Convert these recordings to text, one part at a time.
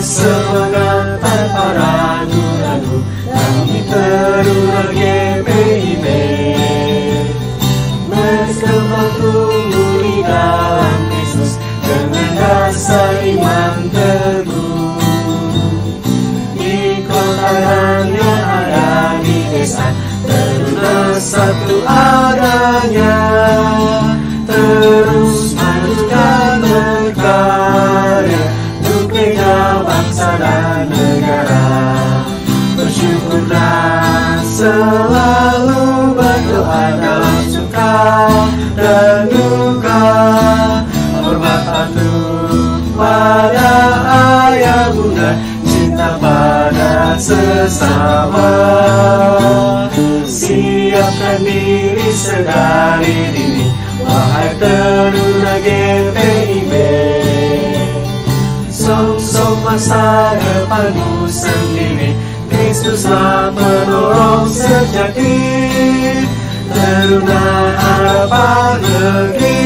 semangat tanpa ragu-ragu, kami Teruna GPIB berkembang tumbuh di dalam Kristus dengan dasar iman teguh. Di kota dan yang ada di desa, Teruna satu adanya, terus maju dan berkarya untuk bela bangsa dan negara. Bersyukurlah selalu, berdoa dalam suka dan duka, hormat patuh pada ayah bunda, cinta pada sesama. Siapkan diri sedari dini, wahai Teruna GPIB. Song-song masa depanmu sendiri, Kristuslah penolong sejati, Teruna harapan negeri.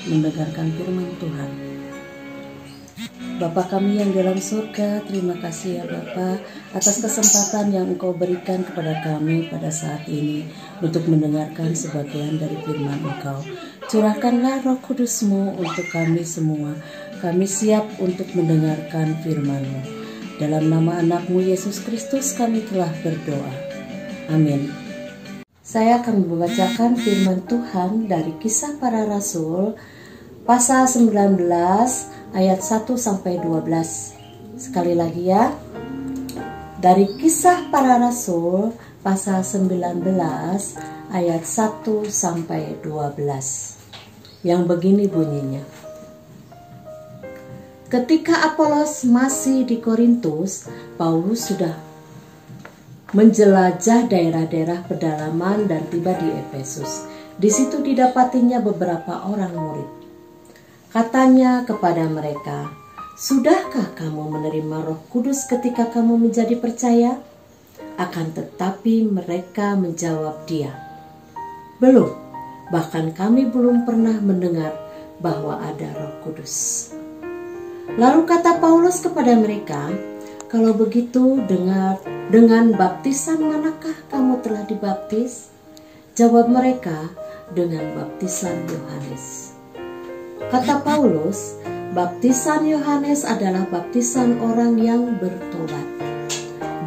Mendengarkan firman Tuhan. Bapa kami yang dalam surga, terima kasih ya Bapa atas kesempatan yang Engkau berikan kepada kami pada saat ini untuk mendengarkan sebagian dari firman Engkau. Curahkanlah Roh Kudus-Mu untuk kami semua. Kami siap untuk mendengarkan firman-Mu. Dalam nama anak-Mu Yesus Kristus kami telah berdoa. Amin. Saya akan membacakan firman Tuhan dari Kisah Para Rasul pasal 19 ayat 1-12. Sekali lagi ya. Dari Kisah Para Rasul pasal 19 ayat 1 sampai 12. Yang begini bunyinya. Ketika Apolos masih di Korintus, Paulus sudah menjelajah daerah-daerah pedalaman dan tiba di Efesus. Di situ didapatinya beberapa orang murid. Katanya kepada mereka, "Sudahkah kamu menerima Roh Kudus ketika kamu menjadi percaya?" Akan tetapi mereka menjawab dia, "Belum, bahkan kami belum pernah mendengar bahwa ada Roh Kudus." Lalu kata Paulus kepada mereka, "Kalau begitu, dengan baptisan manakah kamu telah dibaptis?" Jawab mereka, "Dengan baptisan Yohanes." Kata Paulus, baptisan Yohanes adalah baptisan orang yang bertobat.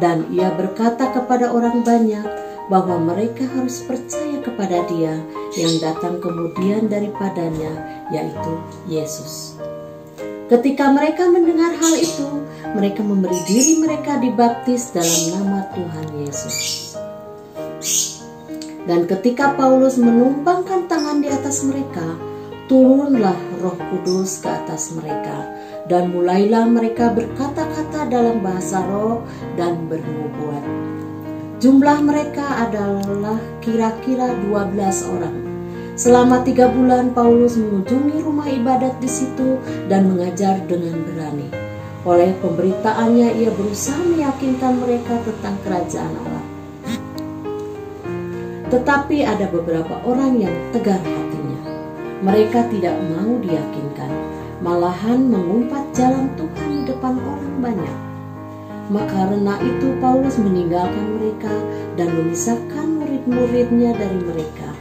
Dan ia berkata kepada orang banyak bahwa mereka harus percaya kepada Dia yang datang kemudian daripadanya, yaitu Yesus. Ketika mereka mendengar hal itu, mereka memberi diri mereka dibaptis dalam nama Tuhan Yesus. Dan ketika Paulus menumpangkan tangan di atas mereka, turunlah Roh Kudus ke atas mereka, dan mulailah mereka berkata-kata dalam bahasa roh dan bernubuat. Jumlah mereka adalah kira-kira 12 orang. Selama 3 bulan Paulus mengunjungi rumah ibadat di situ dan mengajar dengan berani. Oleh pemberitaannya ia berusaha meyakinkan mereka tentang kerajaan Allah. Tetapi ada beberapa orang yang tegar hatinya. Mereka tidak mau diyakinkan, malahan mengumpat jalan Tuhan di depan orang banyak. Maka karena itu Paulus meninggalkan mereka dan memisahkan murid-muridnya dari mereka.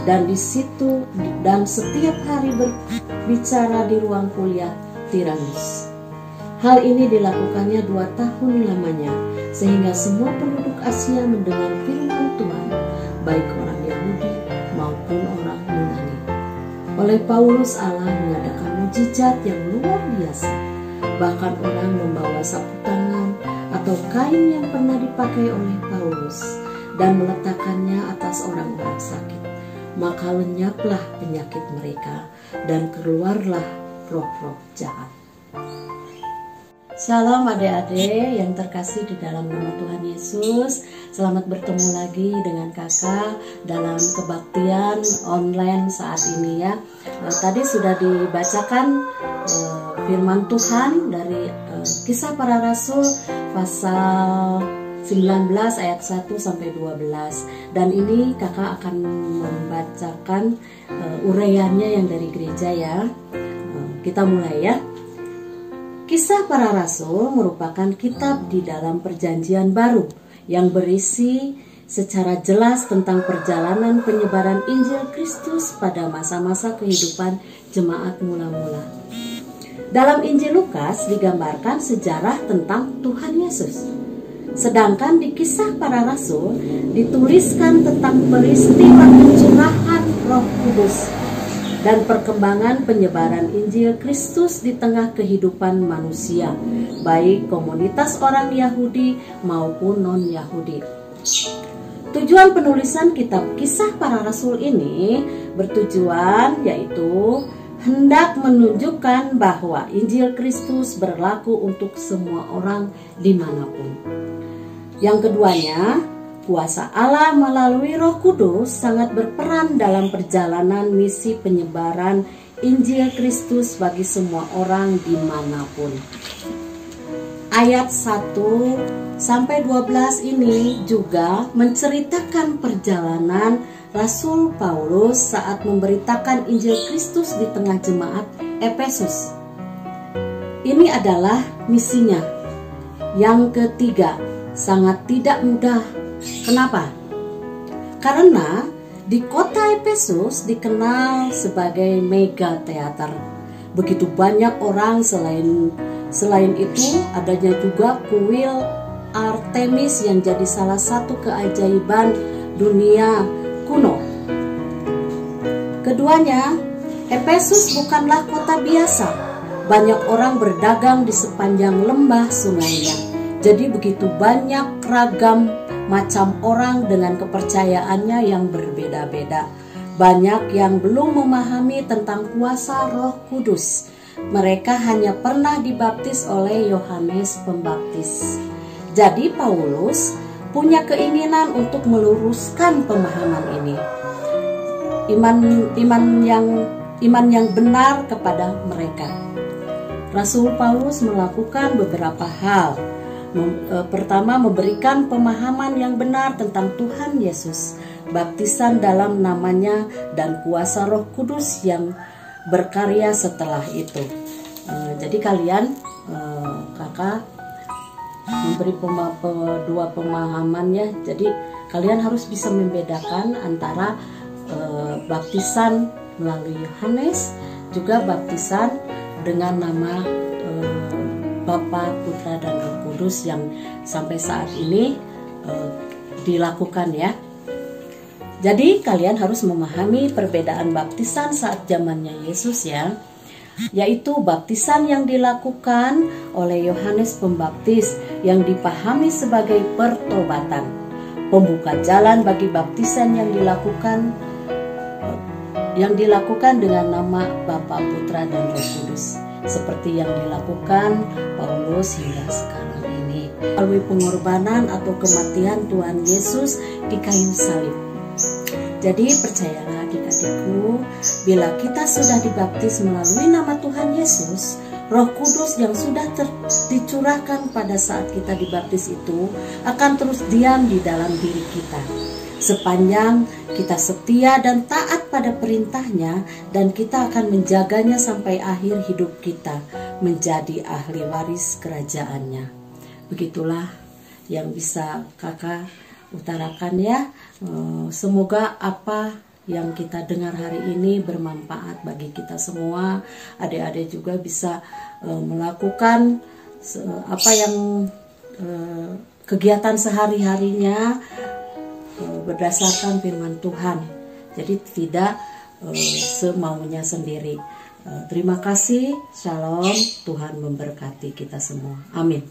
Dan di situ dan setiap hari berbicara di ruang kuliah Tiranus. Hal ini dilakukannya 2 tahun lamanya, sehingga semua penduduk Asia mendengar firman Tuhan, baik orang Yahudi maupun orang Yunani. Oleh Paulus Allah mengadakan mujizat yang luar biasa. Bahkan orang membawa sapu tangan atau kain yang pernah dipakai oleh Paulus dan meletakkannya atas orang-orang sakit. Maka lenyaplah penyakit mereka dan keluarlah roh-roh jahat. Shalom adik-adik yang terkasih di dalam nama Tuhan Yesus. Selamat bertemu lagi dengan kakak dalam kebaktian online saat ini ya. Tadi sudah dibacakan firman Tuhan dari Kisah Para Rasul pasal 19 ayat 1 sampai 12. Dan ini kakak akan membacakan uraiannya yang dari gereja ya. Kita mulai ya. Kisah Para Rasul merupakan kitab di dalam Perjanjian Baru yang berisi secara jelas tentang perjalanan penyebaran Injil Kristus pada masa-masa kehidupan jemaat mula-mula. Dalam Injil Lukas digambarkan sejarah tentang Tuhan Yesus. Sedangkan di Kisah Para Rasul dituliskan tentang peristiwa pencurahan Roh Kudus dan perkembangan penyebaran Injil Kristus di tengah kehidupan manusia, baik komunitas orang Yahudi maupun non-Yahudi. Tujuan penulisan kitab Kisah Para Rasul ini bertujuan yaitu hendak menunjukkan bahwa Injil Kristus berlaku untuk semua orang dimanapun. Yang keduanya, kuasa Allah melalui Roh Kudus sangat berperan dalam perjalanan misi penyebaran Injil Kristus bagi semua orang dimanapun. Ayat 1 sampai 12 ini juga menceritakan perjalanan Rasul Paulus saat memberitakan Injil Kristus di tengah jemaat Efesus. Ini adalah misinya. Yang ketiga, sangat tidak mudah. Kenapa? Karena di kota Efesus dikenal sebagai mega teater. Begitu banyak orang, selain itu adanya juga kuil Artemis yang jadi salah satu keajaiban dunia kuno. Keduanya, Efesus bukanlah kota biasa. Banyak orang berdagang di sepanjang lembah sungainya. Jadi begitu banyak ragam macam orang dengan kepercayaannya yang berbeda-beda. Banyak yang belum memahami tentang kuasa Roh Kudus. Mereka hanya pernah dibaptis oleh Yohanes Pembaptis. Jadi Paulus punya keinginan untuk meluruskan pemahaman ini. Iman yang benar kepada mereka. Rasul Paulus melakukan beberapa hal. Pertama, memberikan pemahaman yang benar tentang Tuhan Yesus, baptisan dalam namanya, dan kuasa Roh Kudus yang berkarya setelah itu. Jadi kalian, kakak memberi dua pemahaman ya. Jadi kalian harus bisa membedakan antara baptisan melalui Yohanes, juga baptisan dengan nama Bapa, Putra, dan Roh Kudus yang sampai saat ini dilakukan ya. Jadi kalian harus memahami perbedaan baptisan saat zamannya Yesus ya, yaitu baptisan yang dilakukan oleh Yohanes Pembaptis yang dipahami sebagai pertobatan, pembuka jalan bagi baptisan yang dilakukan dengan nama Bapa, Putra, dan Roh Kudus, seperti yang dilakukan Paulus hingga sekarang ini melalui pengorbanan atau kematian Tuhan Yesus di kayu salib. Jadi percayalah adik-adikku, bila kita sudah dibaptis melalui nama Tuhan Yesus, Roh Kudus yang sudah dicurahkan pada saat kita dibaptis itu akan terus diam di dalam diri kita. Sepanjang kita setia dan taat pada perintahnya, dan kita akan menjaganya sampai akhir hidup kita, menjadi ahli waris kerajaannya. Begitulah yang bisa kakak utarakan ya. Semoga apa yang kita dengar hari ini bermanfaat bagi kita semua. Adik-adik juga bisa melakukan apa yang kegiatan sehari-harinya berdasarkan firman Tuhan. Jadi tidak semaunya sendiri. Terima kasih. Shalom. Tuhan memberkati kita semua. Amin.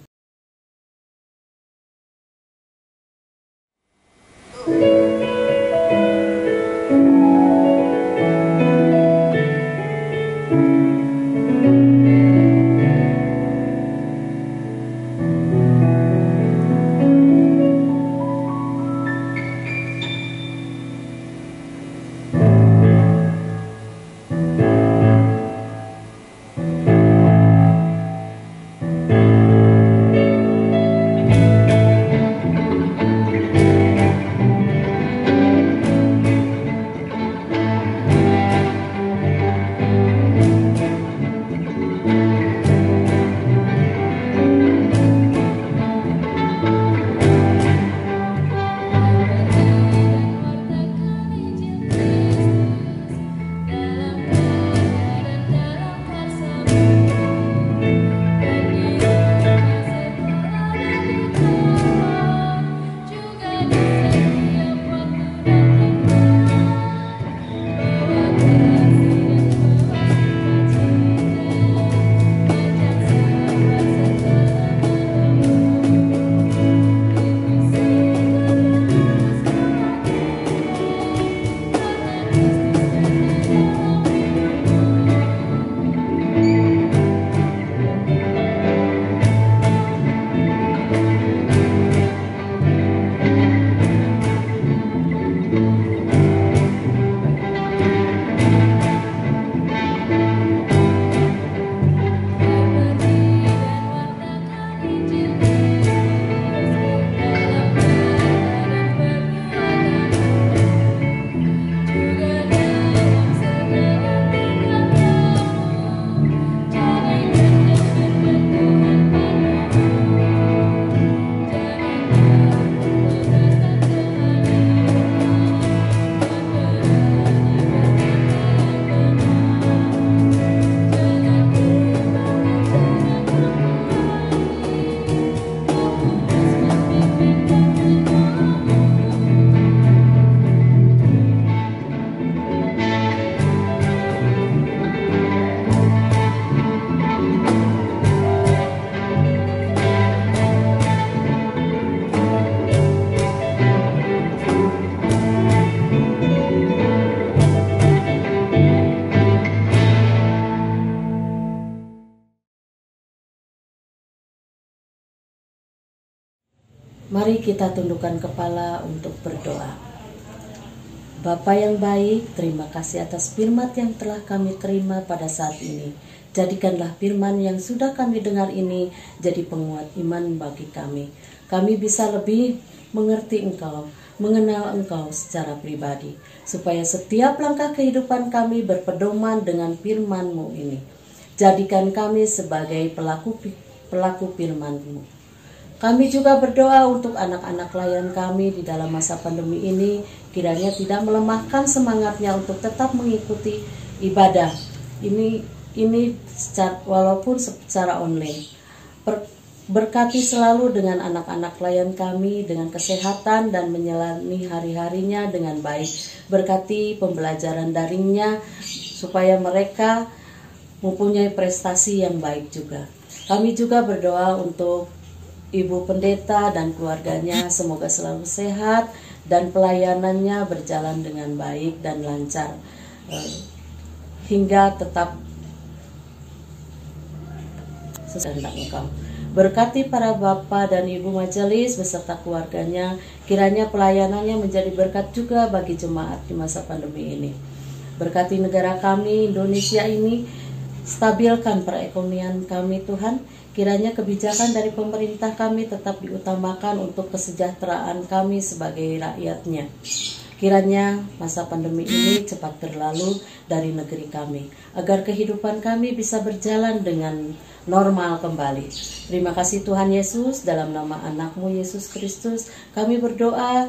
Mari kita tundukkan kepala untuk berdoa. Bapa yang baik, terima kasih atas firman yang telah kami terima pada saat ini. Jadikanlah firman yang sudah kami dengar ini jadi penguat iman bagi kami. Kami bisa lebih mengerti Engkau, mengenal Engkau secara pribadi, supaya setiap langkah kehidupan kami berpedoman dengan firman-Mu ini. Jadikan kami sebagai pelaku firman-Mu. Kami juga berdoa untuk anak-anak layan kami di dalam masa pandemi ini, kiranya tidak melemahkan semangatnya untuk tetap mengikuti ibadah ini walaupun secara online. Berkati selalu dengan anak-anak layan kami dengan kesehatan dan menjalani hari-harinya dengan baik. Berkati pembelajaran daringnya supaya mereka mempunyai prestasi yang baik juga. Kami juga berdoa untuk Ibu Pendeta dan keluarganya, semoga selalu sehat dan pelayanannya berjalan dengan baik dan lancar hingga tetap sekehendak Engkau. Berkati para bapak dan ibu majelis beserta keluarganya, kiranya pelayanannya menjadi berkat juga bagi jemaat di masa pandemi ini. Berkati negara kami, Indonesia ini, stabilkan perekonomian kami Tuhan. Kiranya kebijakan dari pemerintah kami tetap diutamakan untuk kesejahteraan kami sebagai rakyatnya. Kiranya masa pandemi ini cepat berlalu dari negeri kami, agar kehidupan kami bisa berjalan dengan normal kembali. Terima kasih Tuhan Yesus, dalam nama anak-Mu Yesus Kristus, kami berdoa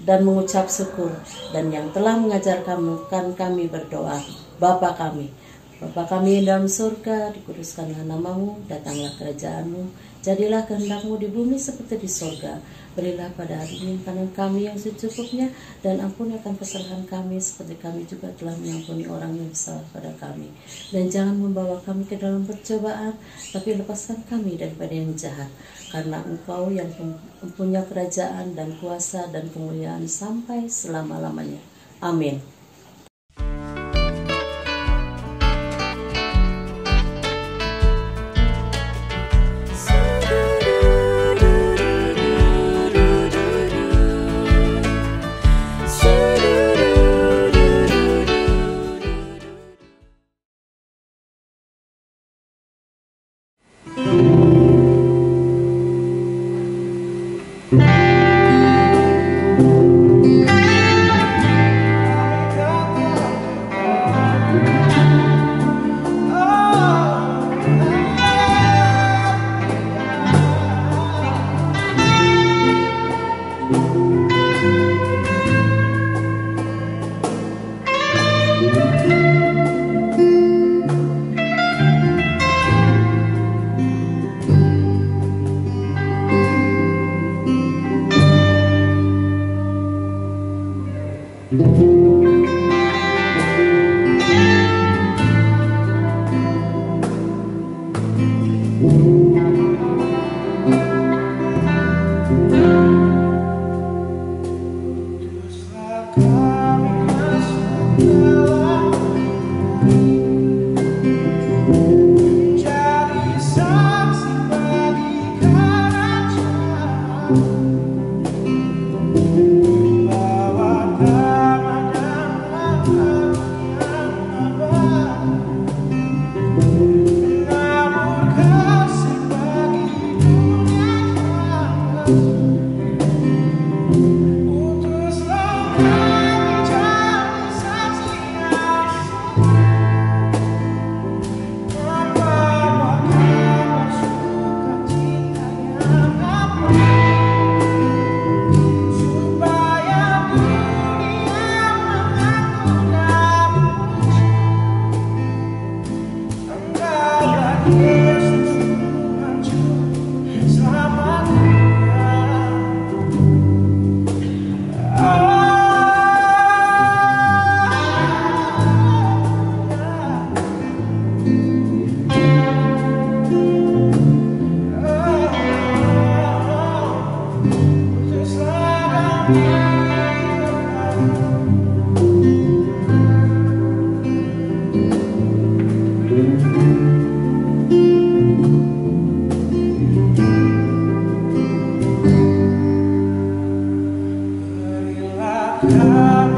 dan mengucap syukur. Dan yang telah mengajarkan kami berdoa, Bapa kami, Bapa kami yang dalam surga, dikuduskanlah nama-Mu, datanglah kerajaan-Mu, jadilah kehendak-Mu di bumi seperti di surga. Berilah pada hari ini makanan kami yang secukupnya, dan ampuni akan kesalahan kami seperti kami juga telah mengampuni orang yang bersalah pada kami. Dan jangan membawa kami ke dalam percobaan, tapi lepaskan kami daripada yang jahat. Karena Engkau yang mempunyai kerajaan dan kuasa dan kemuliaan sampai selama-lamanya. Amin. Tuhan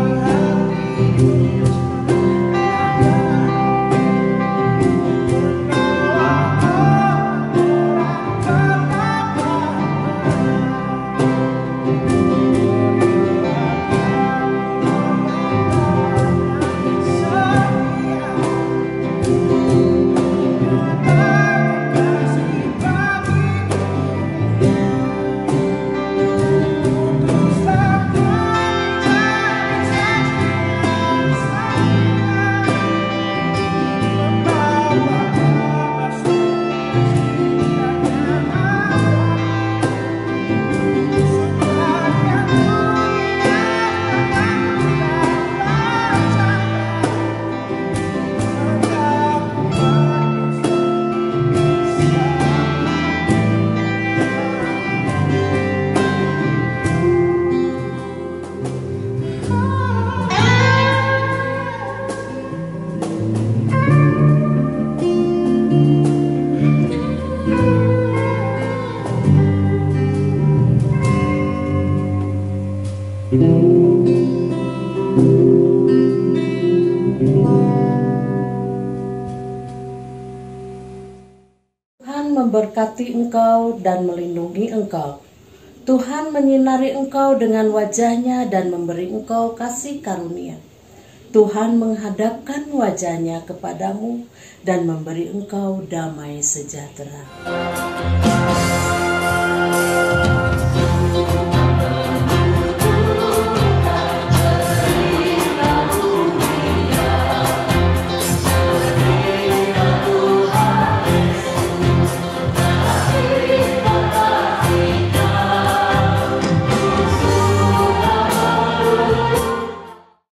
memberkati engkau dan melindungi engkau. Tuhan menyinari engkau dengan wajah-Nya dan memberi engkau kasih karunia. Tuhan menghadapkan wajah-Nya kepadamu dan memberi engkau damai sejahtera.